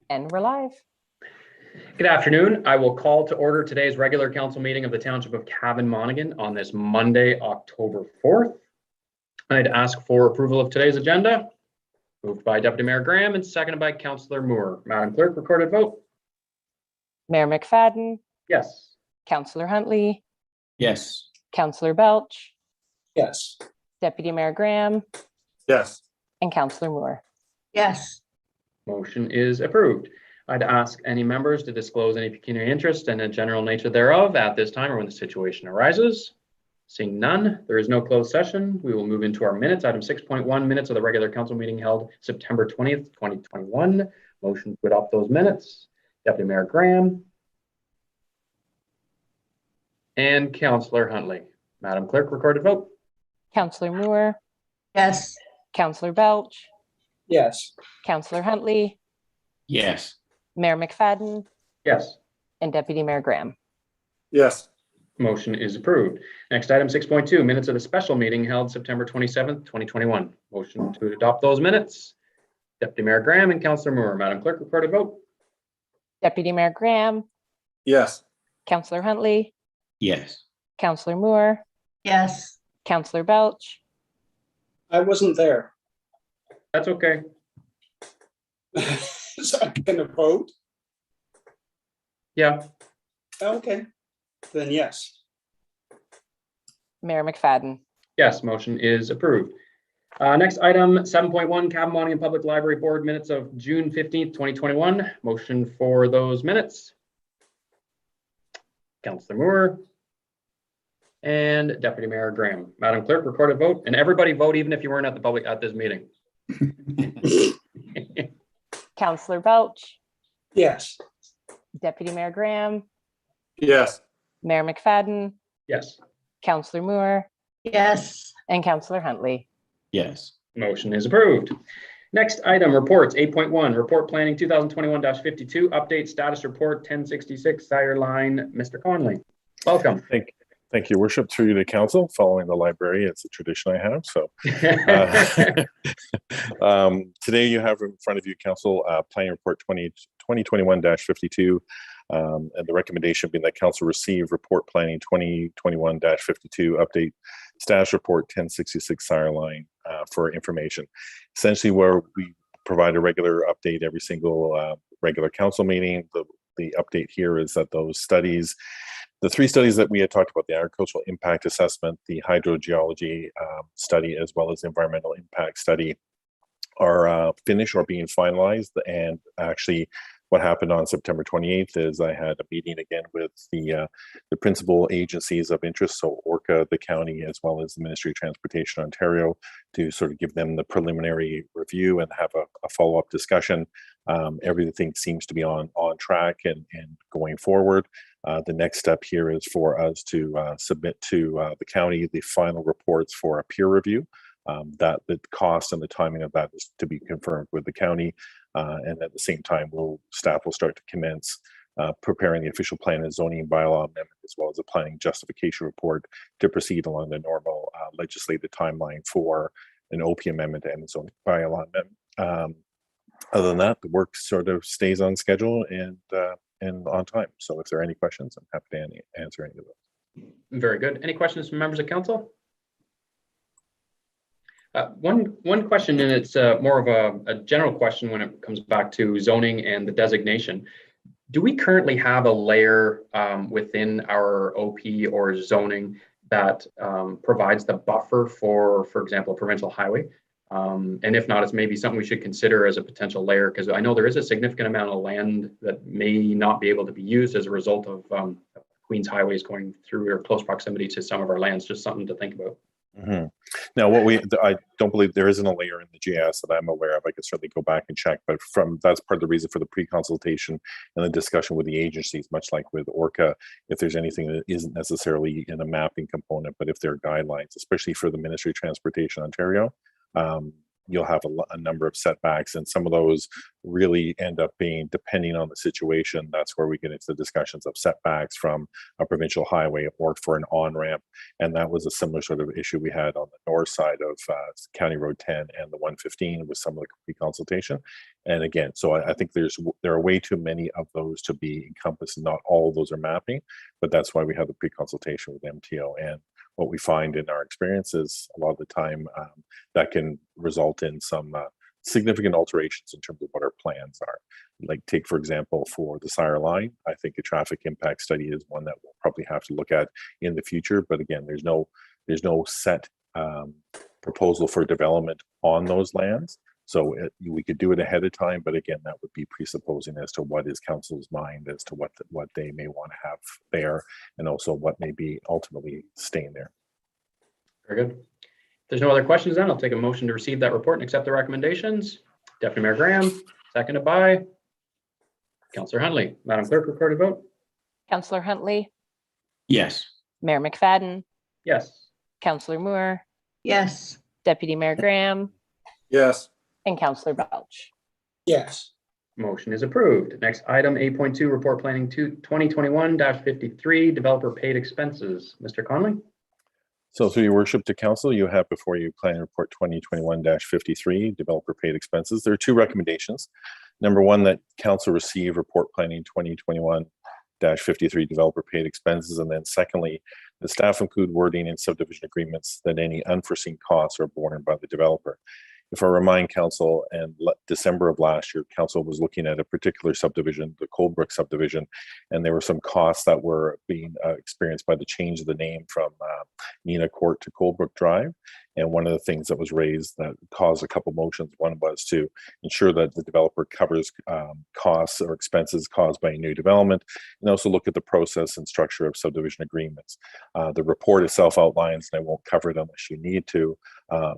And we're live. Good afternoon. I will call to order today's regular council meeting of the Township of Cavan-Monaghan on this Monday, October 4th. I'd ask for approval of today's agenda. Moved by Deputy Mayor Graham and seconded by Councillor Moore. Madam Clerk, recorded vote. Mayor McFadden, Yes. Councillor Huntley, Yes. Councillor Belch, Yes. Deputy Mayor Graham, Yes. and Councillor Moore. Yes. Motion is approved. I'd ask any members to disclose any pecuniary interest and the general nature thereof at this time or when the situation arises. Seeing none, there is no closed session. We will move into our minutes. Item 6.1, minutes of the regular council meeting held September 20th, 2021. Motion to adopt those minutes. Deputy Mayor Graham and Councillor Huntley. Madam Clerk, recorded vote. Councillor Moore, Yes. Councillor Belch, Yes. Councillor Huntley, Yes. Mayor McFadden, Yes. and Deputy Mayor Graham. Yes. Motion is approved. Next item 6.2, minutes of the special meeting held September 27th, 2021. Motion to adopt those minutes. Deputy Mayor Graham and Councillor Moore. Madam Clerk, recorded vote. Deputy Mayor Graham, Yes. Councillor Huntley, Yes. Councillor Moore, Yes. Councillor Belch, I wasn't there. That's okay. So I can vote? Yeah. Okay. Then yes. Mayor McFadden. Yes, motion is approved. Next item 7.1, Cavan-Monaghan Public Library Board minutes of June 15th, 2021. Motion for those minutes. Councillor Moore and Deputy Mayor Graham. Madam Clerk, recorded vote, and everybody vote even if you weren't at the public at this meeting. Councillor Belch, Yes. Deputy Mayor Graham, Yes. Mayor McFadden, Yes. Councillor Moore, Yes. and Councillor Huntley. Yes. Motion is approved. Next item, reports 8.1, report planning 2021-52, update status report 1066, Sire Line. Mr. Conley, welcome. Thank you, Worship, through the council, following the library. It's a tradition I have. So today you have in front of you council planning report 2021-52, and the recommendation being that council receive report planning 2021-52, update status report 1066 Sire Line for information. Essentially, where we provide a regular update every single regular council meeting. The update here is that those studies, the three studies that we had talked about, the agricultural impact assessment, the hydrogeology study, as well as the environmental impact study, are finished or being finalized. And actually, what happened on September 28th is I had a meeting again with the principal agencies of interest, so ORCA, the county, as well as the Ministry of Transportation Ontario, to sort of give them the preliminary review and have a follow-up discussion. Everything seems to be on track and going forward. The next step here is for us to submit to the county the final reports for a peer review. That the cost and the timing of that is to be confirmed with the county, and at the same time, staff will start to commence preparing the official plan and zoning bylaw amendment, as well as a planning justification report to proceed along the normal legislative timeline for an OP amendment and a zoning bylaw amendment. Other than that, the work sort of stays on schedule and on time. So if there are any questions, I'm happy to answer any of those. Very good. Any questions from members of council? One question, and it's more of a general question when it comes back to zoning and the designation. Do we currently have a layer within our OP or zoning that provides the buffer for example, a provincial highway? And if not, it's maybe something we should consider as a potential layer, because I know there is a significant amount of land that may not be able to be used as a result of Queen's highways going through or close proximity to some of our lands. Just something to think about. Mm-hmm. Now, I don't believe there isn't a layer in the GIS that I'm aware of. I could certainly go back and check, but that's part of the reason for the pre-consultation and the discussion with the agencies, much like with ORCA, if there's anything that isn't necessarily in a mapping component, but if there are guidelines, especially for the Ministry of Transportation Ontario, you'll have a number of setbacks, and some of those really end up being, depending on the situation, that's where we get into the discussions of setbacks from a provincial highway or for an on-ramp. And that was a similar sort of issue we had on the north side of County Road 10 and the 115 with some of the pre-consultation. And again, so I think there are way too many of those to be encompassed. Not all of those are mapping, but that's why we have the pre-consultation with MTO. And what we find in our experience is a lot of the time that can result in some significant alterations in terms of what our plans are. Like take, for example, for the Sire line, I think a traffic impact study is one that we'll probably have to look at in the future. But again, there's no set proposal for development on those lands. So we could do it ahead of time, but again, that would be presupposing as to what is council's mind as to what they may want to have there, and also what may be ultimately staying there. Very good. If there's no other questions, then I'll take a motion to receive that report and accept the recommendations. Deputy Mayor Graham, seconded by Councillor Huntley. Madam Clerk, recorded vote. Councillor Huntley, Yes. Mayor McFadden, Yes. Councillor Moore, yes, Deputy Mayor Graham, Yes. and Councillor Belch. Yes. Motion is approved. Next item, 8.2, report planning 2021-53, developer paid expenses. Mr. Conley? So through your worship to council, you have before you planning report 2021-53, developer paid expenses. There are two recommendations. Number one, that council receive report planning 2021-53 developer paid expenses. And then secondly, the staff include wording in subdivision agreements that any unforeseen costs are borne by the developer. If I remind council, in December of last year, council was looking at a particular subdivision, the Coldbrook subdivision, and there were some costs that were being experienced by the change of the name from Nina Court to Coldbrook Drive. And one of the things that was raised that caused a couple motions, one was to ensure that the developer covers costs or expenses caused by a new development, and also look at the process and structure of subdivision agreements. The report itself outlines, and I won't cover it unless you need to,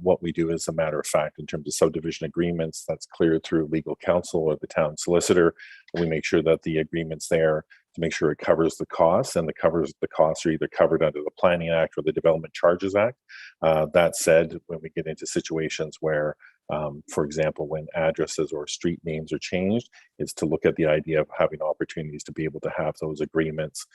what we do as a matter of fact in terms of subdivision agreements that's cleared through legal counsel or the town solicitor. We make sure that the agreements there to make sure it covers the costs, and the costs are either covered under the Planning Act or the Development Charges Act. That said, when we get into situations where, for example, when addresses or street names are changed, is to look at the idea of having opportunities to be able to have those agreements,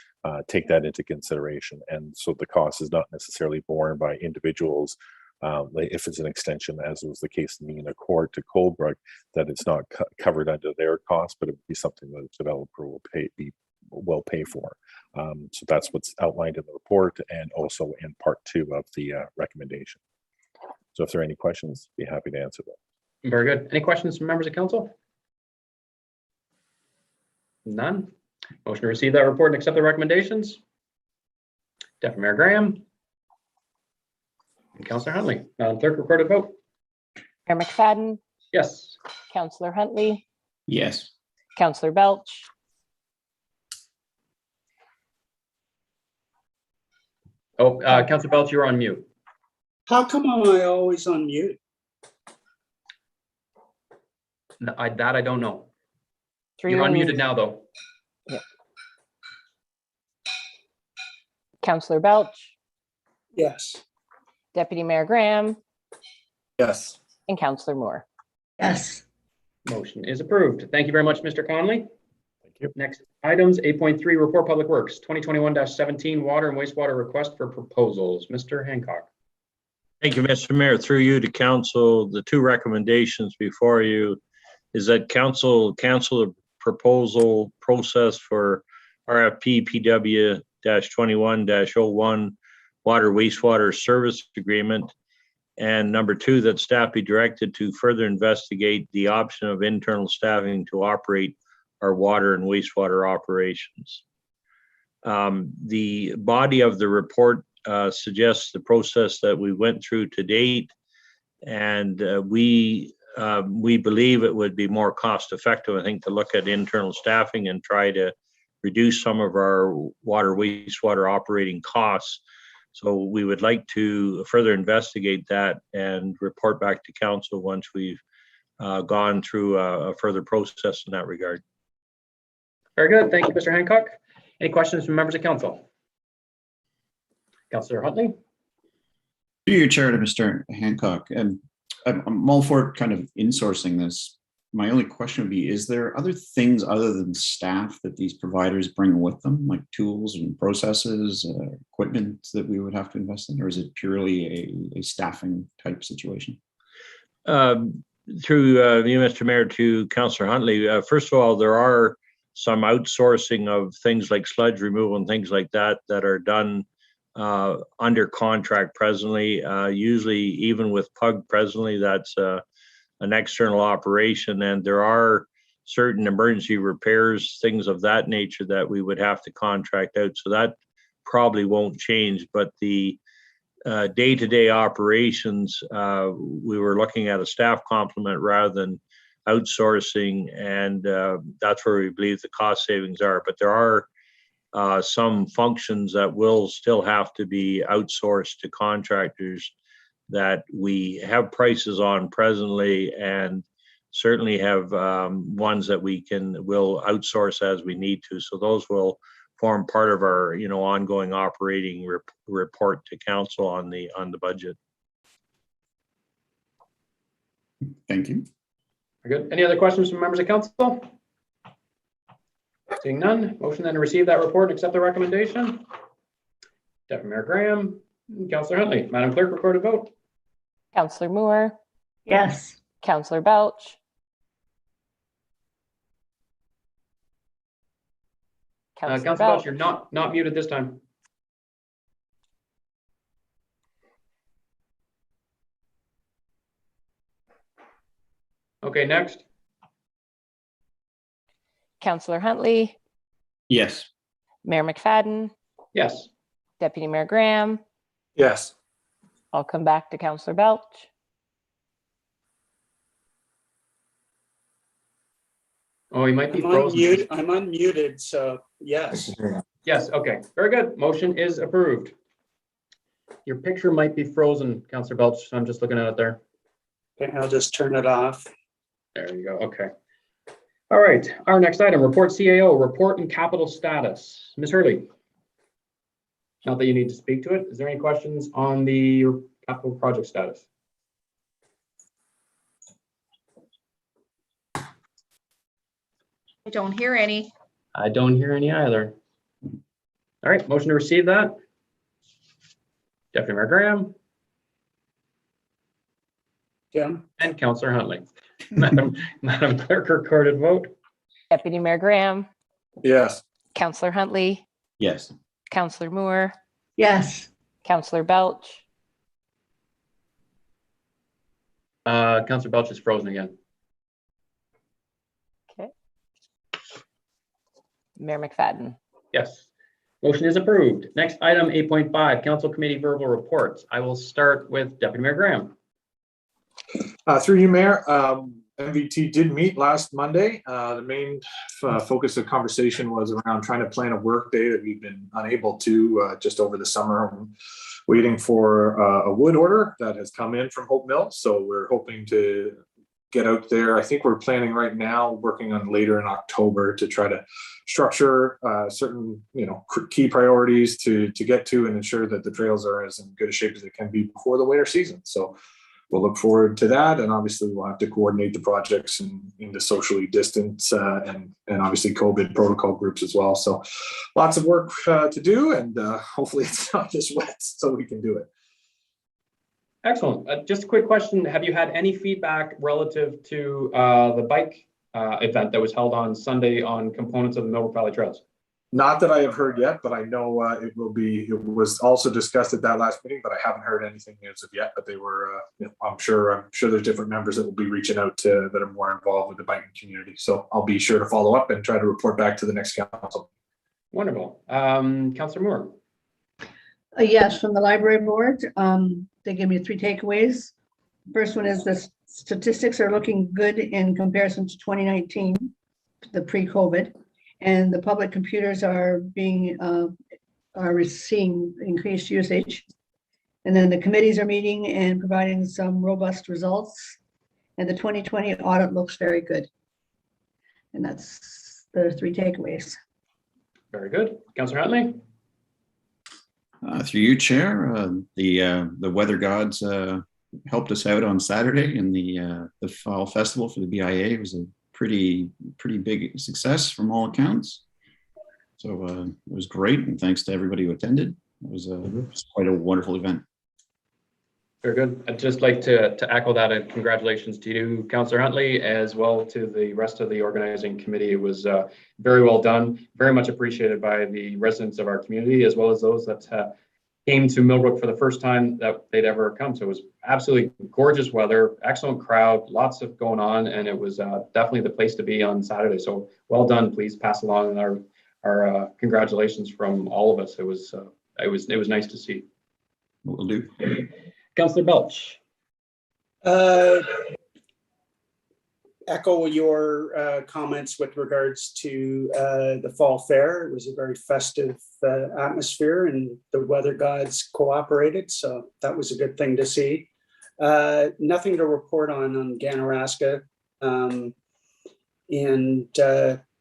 take that into consideration. And so the cost is not necessarily borne by individuals. If it's an extension, as was the case in Nina Court to Coldbrook, that it's not covered under their cost, but it would be something that the developer will pay for. So that's what's outlined in the report and also in part 2 of the recommendation. So if there are any questions, be happy to answer them. Very good. Any questions from members of council? None. Motion to receive that report and accept the recommendations. Deputy Mayor Graham and Councillor Huntley. Madam Clerk, recorded vote. Mayor McFadden, Yes. Councillor Huntley, Yes. Councillor Belch, Oh, Councillor Belch, you're on mute. How come am I always on mute? That I don't know. through You're you, unmuted now, though. Councillor Belch, Yes. Deputy Mayor Graham, Yes. and Councillor Moore. yes, Motion is approved. Thank you very much, Mr. Conley. Thank you. Next items, 8.3, Report Public Works, 2021-17, Water and Wastewater Request for Proposals. Mr. Hancock. Thank you, Mr. Mayor. Through you to council, the two recommendations before you is that council cancel the proposal process for RFP PW-21-01 Water Wastewater Service Agreement. And number 2, that staff be directed to further investigate the option of internal staffing to operate our water and wastewater operations. The body of the report suggests the process that we went through to date, and we believe it would be more cost effective, I think, to look at internal staffing and try to reduce some of our water wastewater operating costs. So we would like to further investigate that and report back to council once we've gone through a further process in that regard. Very good. Thank you, Mr. Hancock. Any questions from members of council? Councillor Huntley. Through your chair to Mr. Hancock, and I'm all for kind of insourcing this. My only question would be, is there other things other than staff that these providers bring with them, like tools and processes, equipment that we would have to invest in, or is it purely a staffing type situation? Through you, Mr. Mayor, to Councillor Huntley, first of all, there are some outsourcing of things like sludge removal and things like that that are done under contract presently. Usually, even with PUG presently, that's an external operation, and there are certain emergency repairs, things of that nature that we would have to contract out. So that probably won't change, but the day-to-day operations, we were looking at a staff complement rather than outsourcing, and that's where we believe the cost savings are. But there are some functions that will still have to be outsourced to contractors that we have prices on presently, and certainly have ones that will outsource as we need to. So those will form part of our ongoing operating report to council on the budget. Thank you. Very good. Any other questions from members of council? Seeing none, motion then to receive that report and accept the recommendation. Deputy Mayor Graham, Councillor Huntley. Madam Clerk, record a vote. Councillor Moore, Yes. Councillor Belch, Councillor Belch, you're not muted this time. Okay, next. Councillor Huntley, Yes. Mayor McFadden, Yes. Deputy Mayor Graham. Yes. I'll come back to Councillor Belch. Oh, he might be I'm frozen. unmuted, so yes. Yes, okay, very good. Motion is approved. Your picture might be frozen, Councillor Belch, so I'm just looking at it there. Okay, I'll just turn it off. There you go, okay. All right, our next item, report CAO, report and capital status. Ms. Hurley. Not that you need to speak to it. Is there any questions on the capital project status? I don't hear any. I don't hear any either. All right, motion to receive that. Deputy Mayor Graham Tim? and Councillor Huntley. Madam Clerk, recorded vote. Deputy Mayor Graham, Yes. Councillor Huntley, Yes. Councillor Moore, Yes. Councillor Belch, Councillor Belch is frozen again. okay. Mayor McFadden. Yes. Motion is approved. Next item, 8.5, Council Committee Verbal Reports. I will start with Deputy Mayor Graham. Through you, Mayor, MVT did meet last Monday. The main focus of conversation was around trying to plan a work day that we've been unable to just over the summer, waiting for a wood order that has come in from Hope Mill. So we're hoping to get out there. I think we're planning right now, working on later in October to try to structure certain, key priorities to get to and ensure that the trails are as in good a shape as they can be before the winter season. So we'll look forward to that, and obviously we'll have to coordinate the projects into socially distance and obviously COVID protocol groups as well. So lots of work to do, and hopefully it's not this wet so we can do it. Excellent. Just a quick question. Have you had any feedback relative to the bike event that was held on Sunday on components of the Millbrook Valley Trails? Not that I have heard yet, but I know it was also discussed at that last meeting, but I haven't heard anything as of yet. But they were, I'm sure there's different members that will be reaching out to that are more involved with the biking community. So I'll be sure to follow up and try to report back to the next council. Wonderful. Councillor Moore. Yes, from the library board, they gave me 3 takeaways. First one is the statistics are looking good in comparison to 2019, the pre-COVID. And the public computers are seeing increased usage. And then the committees are meeting and providing some robust results. And the 2020 audit looks very good. And that's the 3 takeaways. Very good. Councillor Huntley. Through you, Chair, the weather gods helped us out on Saturday in the Fall Festival for the BIA. It was a pretty big success from all accounts. So it was great, and thanks to everybody who attended. It was quite a wonderful event. Very good. I'd just like to echo that, and congratulations to you, Councillor Huntley, as well to the rest of the organizing committee. It was very well done, very much appreciated by the residents of our community, as well as those that came to Millbrook for the first time that they'd ever come. So it was absolutely gorgeous weather, excellent crowd, lots of going on, and it was definitely the place to be on Saturday. So well done. Please pass along our congratulations from all of us. It was nice to see. Will do. Councillor Belch. Echo your comments with regards to the fall fair. It was a very festive atmosphere, and the weather gods cooperated, so that was a good thing to see. Nothing to report on Ganaraska, and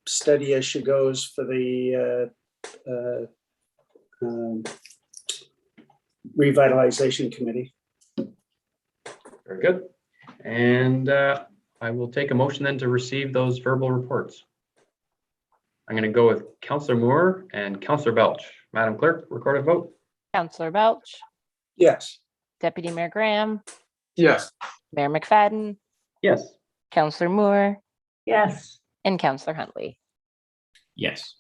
steady as she goes for the revitalization committee. Very good. And I will take a motion then to receive those verbal reports. I'm going to go with Councillor Moore and Councillor Belch. Madam Clerk, recorded vote. Councillor Belch, Yes. Deputy Mayor Graham, Yes. Mayor McFadden, Yes. Councillor Moore, Yes. and Councillor Huntley. Yes.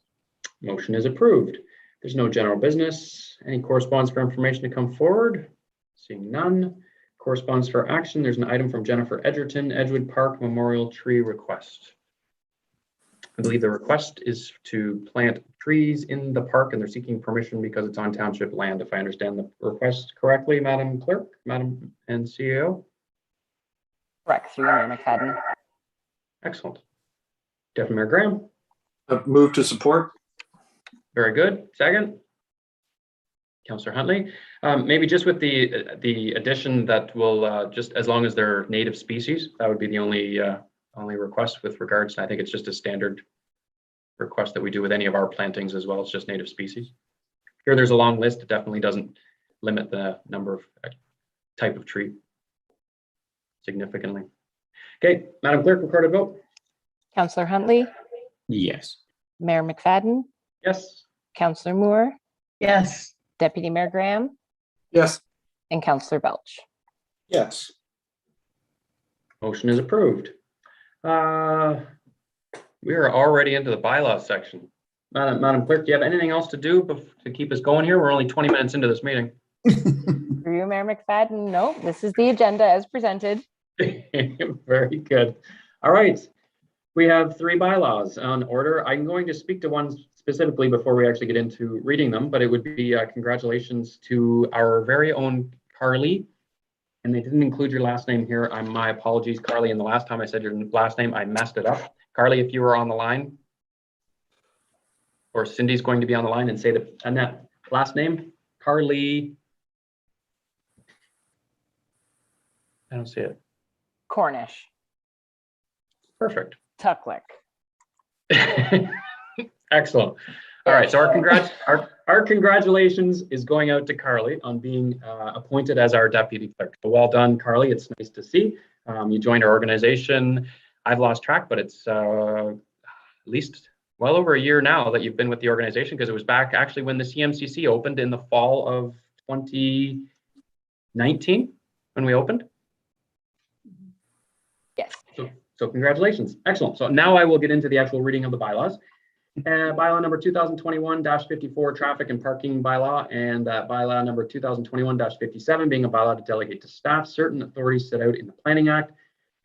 Motion is approved. There's no general business. Any correspondence for information to come forward? Seeing none. Correspondence for action. There's an item from Jennifer Edgerton, Edgewood Park Memorial Tree Request. I believe the request is to plant trees in the park, and they're seeking permission because it's on township land, if I understand the request correctly, Madam Clerk, Madam and CEO. Correct, through Mayor McFadden. Excellent. Deputy Mayor Graham. Move to support. Very good. Second. Councillor Huntley. Maybe just with the addition that will just as long as they're native species, that would be the only request with regards. I think it's just a standard request that we do with any of our plantings as well. It's just native species. Here, there's a long list. It definitely doesn't limit the number of type of tree significantly. Okay, Madam Clerk, recorded vote. Councillor Huntley, Yes. Mayor McFadden, Yes. Councillor Moore, Yes. Deputy Mayor Graham, Yes. and Councillor Belch. Yes. Motion is approved. We are already into the bylaws section. Madam Clerk, do you have anything else to do to keep us going here? We're only 20 minutes into this meeting. Through you, Mayor McFadden. No, this is the agenda as presented. Very good. All right. We have 3 bylaws on order. I'm going to speak to one specifically before we actually get into reading them, but it would be congratulations to our very own Carly. And they didn't include your last name here. My apologies, Carly. And the last time I said your last name, I messed it up. Carly, if you were on the line, or Cindy's going to be on the line and say the Annette last name, Carly. I don't see it. Cornish, Perfect. Tucklick. Excellent. All right, so our congratulations is going out to Carly on being appointed as our deputy clerk. So well done, Carly. It's nice to see. You joined our organization. I've lost track, but it's at least well over a year now that you've been with the organization, because it was back actually when the CMCC opened in the fall of 2019 when we opened. Yes. So congratulations. Excellent. So now I will get into the actual reading of the bylaws. Bylaw number 2021-54, traffic and parking bylaw, and bylaw number 2021-57 being a bylaw to delegate to staff certain authorities set out in the Planning Act,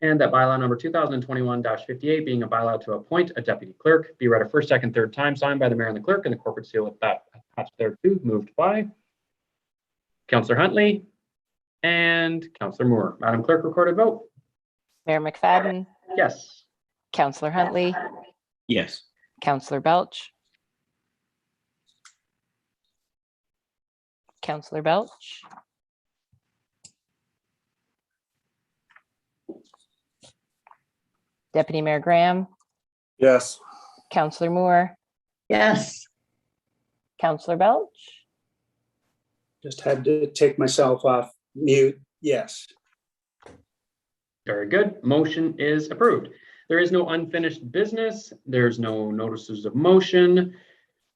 and that bylaw number 2021-58 being a bylaw to appoint a deputy clerk, be read a first, second, third time, signed by the mayor and the clerk, and the corporate seal with that attached thereto, moved by Councillor Huntley and Councillor Moore. Madam Clerk, recorded vote. Mayor McFadden, Yes. Councillor Huntley, Yes. Councillor Belch, Councillor Belch, Deputy Mayor Graham, Yes. Councillor Moore, Yes. Councillor Belch, Just had to take myself off mute. Yes. Very good. Motion is approved. There is no unfinished business. There's no notices of motion.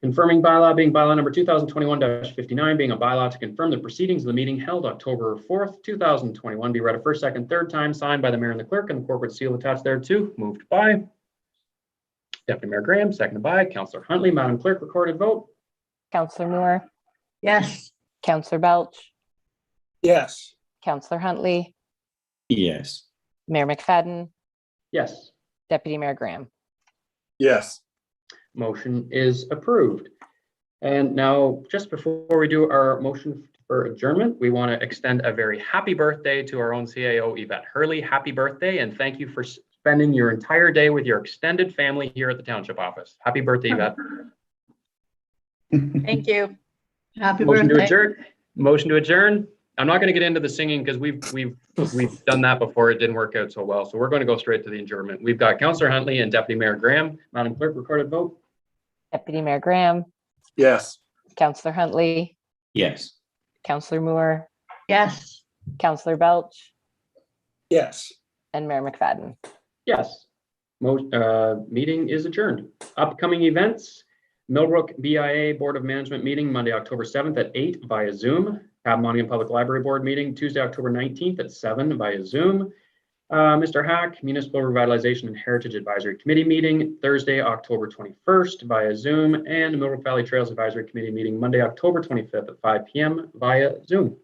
Confirming bylaw being bylaw number 2021-59, being a bylaw to confirm the proceedings of the meeting held October 4th, 2021, be read a first, second, third time, signed by the mayor and the clerk, and the corporate seal attached thereto. Moved by Deputy Mayor Graham, seconded by Councillor Huntley. Madam Clerk, recorded vote. Councillor Moore, Yes. Councillor Belch, Yes. Councillor Huntley, Yes. Mayor McFadden, Yes. Deputy Mayor Graham. Yes. Motion is approved. And now, just before we do our motion for adjournment, we want to extend a very happy birthday to our own CAO, Yvette Hurley. Happy birthday, and thank you for spending your entire day with your extended family here at the township office. Happy birthday, Yvette. Thank you. Happy Motion to birthday. adjourn. Motion to adjourn. I'm not going to get into the singing because we've done that before. It didn't work out so well. So we're going to go straight to the adjournment. We've got Councillor Huntley and Deputy Mayor Graham. Madam Clerk, recorded vote. Deputy Mayor Graham, Yes. Councillor Huntley, Yes. Councillor Moore, Yes. Councillor Belch, Yes. and Mayor McFadden. Yes. Meeting is adjourned. Upcoming events: Millbrook BIA Board of Management meeting Monday, October 7th at 8 via Zoom. Cabamonium Public Library Board meeting Tuesday, October 19th at 7 via Zoom. Mr. Hack, Municipal Revitalization and Heritage Advisory Committee meeting Thursday, October 21st via Zoom, and Millbrook Valley Trails Advisory Committee meeting Monday, October 25th at 5 p.m. via Zoom.